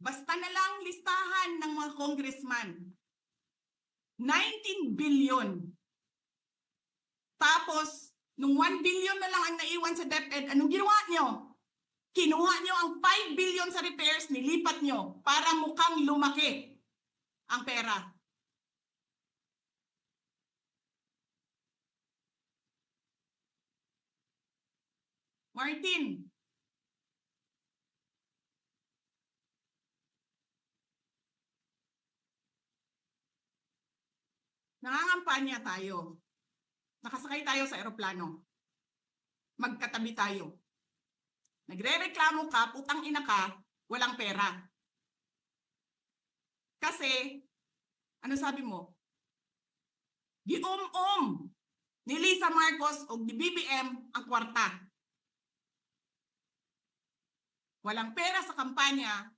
Basta na lang listahan ng mga congressman. 19 billion. Tapos, nung 1 billion na lang ang naiwan sa DepEd, anong ginawa nyo? Kinuha nyo ang 5 billion sa repairs, nilipat nyo para mukhang lumaki ang pera. Martin, nangangampanya tayo. Nakasakay tayo sa eroplano. Magkatabi tayo. Nagre-reklamo ka, putang ina ka, walang pera. Kasi, ano sabi mo? Gium-um ni Lisa Marcos o ni BBM ang kwarta. Walang pera sa kampanya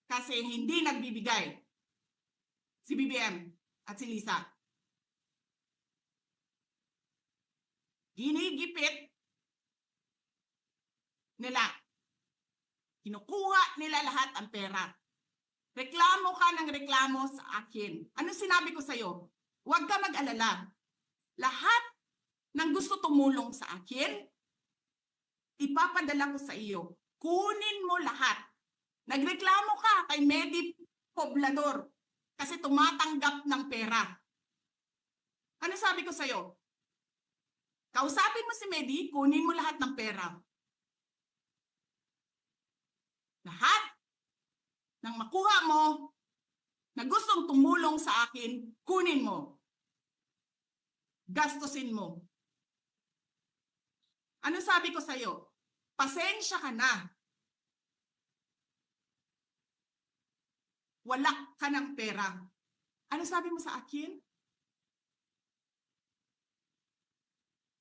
kasi hindi nagbibigay si BBM at si Lisa. Ginigipit nila. Kinukuha nila lahat ang pera. Reklamo ka ng reklamo sa akin. Ano sinabi ko sa'yo? Huwag ka mag-alala. Lahat ng gusto tumulong sa akin, ipapadala ko sa iyo. Kunin mo lahat. Nagreklamo ka kay Medi Poblador kasi tumatanggap ng pera. Ano sabi ko sa'yo? Kausapin mo si Medi, kunin mo lahat ng pera. Lahat ng makuha mo na gustong tumulong sa akin, kunin mo. Gastusin mo. Ano sabi ko sa'yo? Pasensya ka na. Wala ka ng pera. Ano sabi mo sa akin?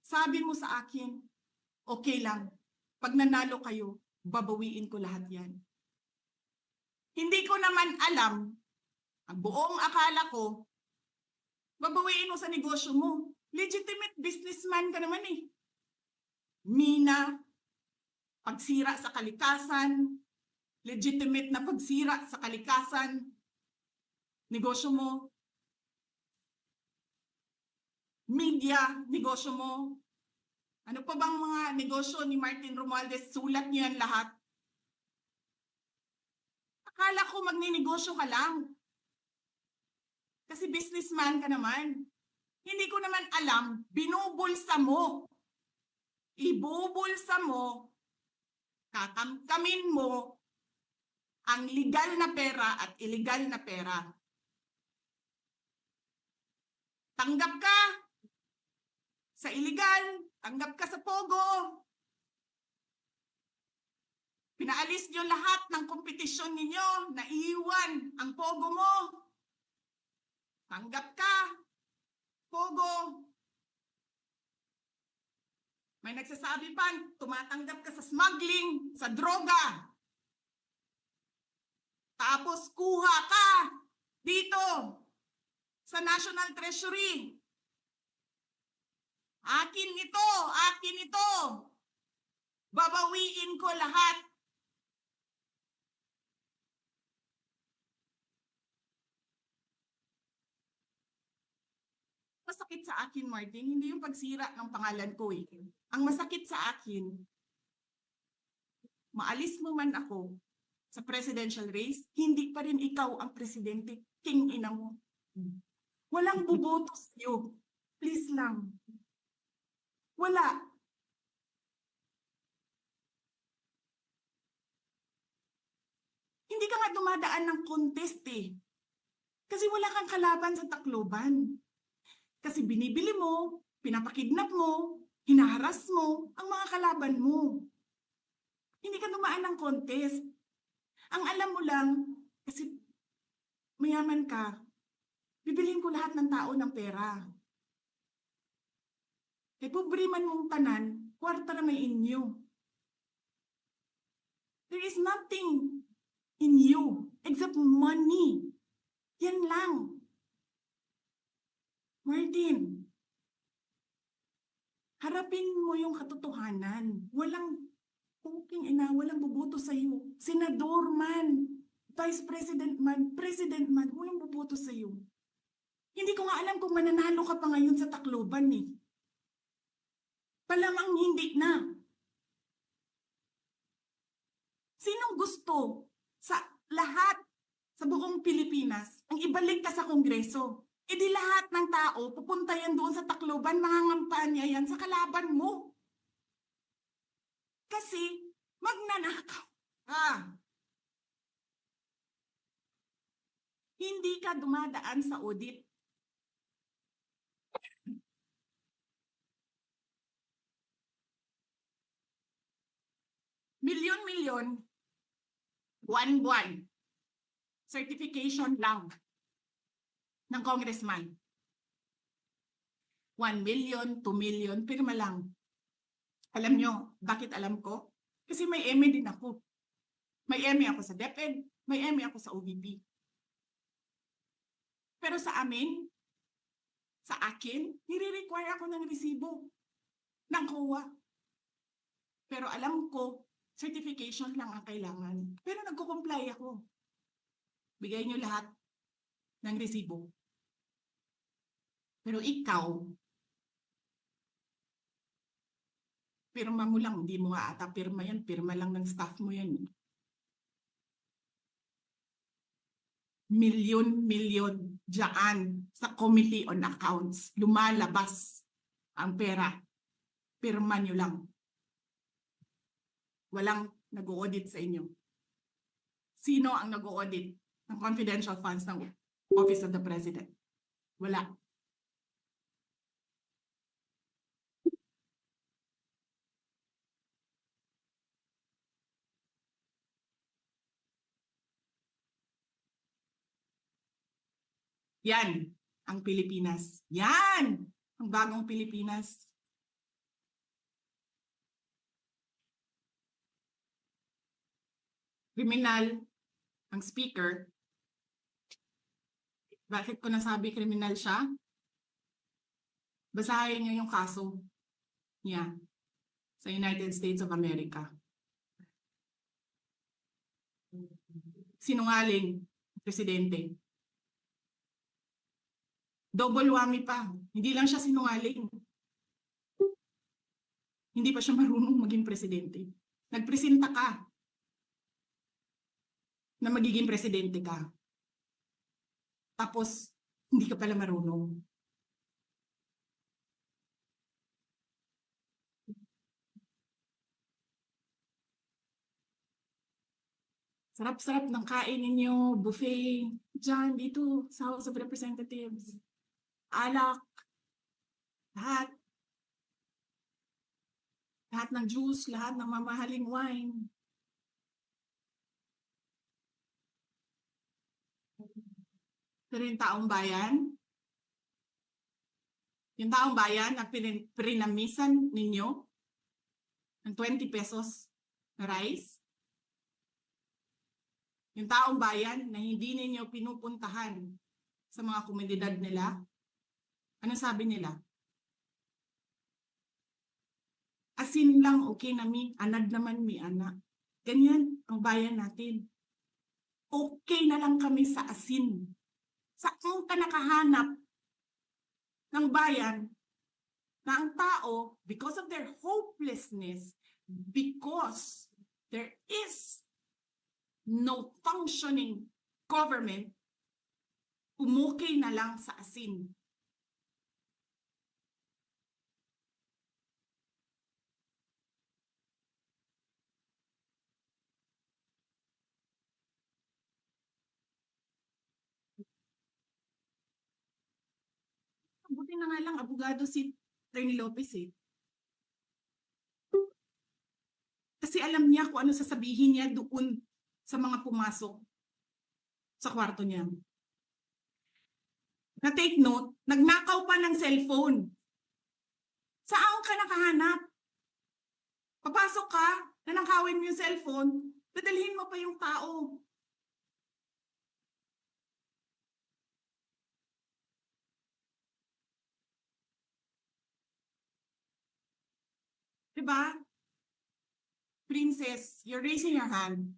Sabi mo sa akin, okay lang. Pag nanalo kayo, babawiin ko lahat yan. Hindi ko naman alam, ang buong akala ko, babawiin mo sa negosyo mo. Legitimate businessman ka naman eh. Mina, pagsira sa kalikasan, legitimate na pagsira sa kalikasan, negosyo mo. Media, negosyo mo. Ano pa bang mga negosyo ni Martin Romualdez? Sulat niyo yan lahat. Akala ko magninegosyo ka lang. Kasi businessman ka naman. Hindi ko naman alam, binubulsa mo. Ibubulsa mo, kakamkamin mo ang legal na pera at illegal na pera. Tanggap ka sa illegal, tanggap ka sa pogo. Pinaalis nyo lahat ng kompetisyon ninyo, naiwan ang pogo mo. Tanggap ka, pogo. May nagsasabi pa, tumatanggap ka sa smuggling, sa droga. Tapos kuha ka dito sa National Treasury. Akin ito, akin ito. Babawiin ko lahat. Masakit sa akin, Martin, hindi yung pagsira ng pangalan ko eh. Ang masakit sa akin, maalis mo man ako sa presidential race, hindi pa rin ikaw ang presidente, king ina mo. Walang buboto sa'yo. Please lang. Wala. Hindi ka nga dumadaan ng contest eh. Kasi wala kang kalaban sa Tacloban. Kasi binibili mo, pinapakidnap mo, hinaharas mo ang mga kalaban mo. Hindi ka dumaan ng contest. Ang alam mo lang, kasi mayaman ka, bibilhin ko lahat ng tao ng pera. E pobre man mong tanan, kwarta na may inyo. There is nothing in you except money. Yan lang. Martin, harapin mo yung katotohanan. Walang puking ina, walang boboto sa'yo. Senador man, Vice President man, President man, walang boboto sa'yo. Hindi ko nga alam kung mananalo ka pa ngayon sa Tacloban eh. Palamang hindi na. Sinong gusto sa lahat sa buong Pilipinas ang ibalik ka sa Kongreso? E di lahat ng tao pupunta yan doon sa Tacloban, mangangampanya yan sa kalaban mo. Kasi magnanakaw ka. Hindi ka dumadaan sa audit. Milyon-milyon, buwan-buwan, certification lang ng congressman. 1 million, 2 million, pirma lang. Alam nyo, bakit alam ko? Kasi may MA din ako. May MA ako sa DepEd, may MA ako sa OVP. Pero sa amin, sa akin, nire-require ako ng resibo ng COA. Pero alam ko, certification lang ang kailangan. Pero nagko-comply ako. Bigay nyo lahat ng resibo. Pero ikaw, pirma mo lang, hindi mo nga ata pirma yan, pirma lang ng staff mo yan. Milyon-milyon dyan sa Committee on Accounts. Lumalabas ang pera. Pirma nyo lang. Walang nag-audit sa inyo. Sino ang nag-audit ng confidential funds ng Office of the President? Wala. Yan ang Pilipinas. Yan ang bagong Pilipinas. Kriminal ang speaker. Bakit ko nasabi kriminal siya? Basahin niyo yung kaso niya sa United States of America. Sinungaling ang presidente. Double whammy pa. Hindi lang siya sinungaling. Hindi pa siya marunong maging presidente. Nagpresenta ka na magiging presidente ka. Tapos, hindi ka pala marunong. Sarap-sarap ng kain ninyo, buffet, dyan, dito, sa House of Representatives. Alak, lahat. Lahat ng juice, lahat ng mamahaling wine. Pero yung taong bayan na pinamisan ninyo ng 20 pesos na rice, yung taong bayan na hindi ninyo pinupuntahan sa mga komunidad nila, ano sabi nila? Asin lang okay na mi, anad naman mi anak. Ganyan ang bayan natin. Okay na lang kami sa asin. Saan ka nakahanap ng bayan na ang tao, because of their hopelessness, because there is no functioning government, umukay na lang sa asin. Buti na nga lang, abogado si Atty. Lopez eh. Kasi alam niya kung ano sasabihin niya doon sa mga pumasok sa kwarto niya. Na take note, nagnakaw pa ng cellphone. Saan ka nakahanap? Papasok ka, nanakawin mo yung cellphone, dadalhin mo pa yung tao. Diba? Princess, you're raising your hand.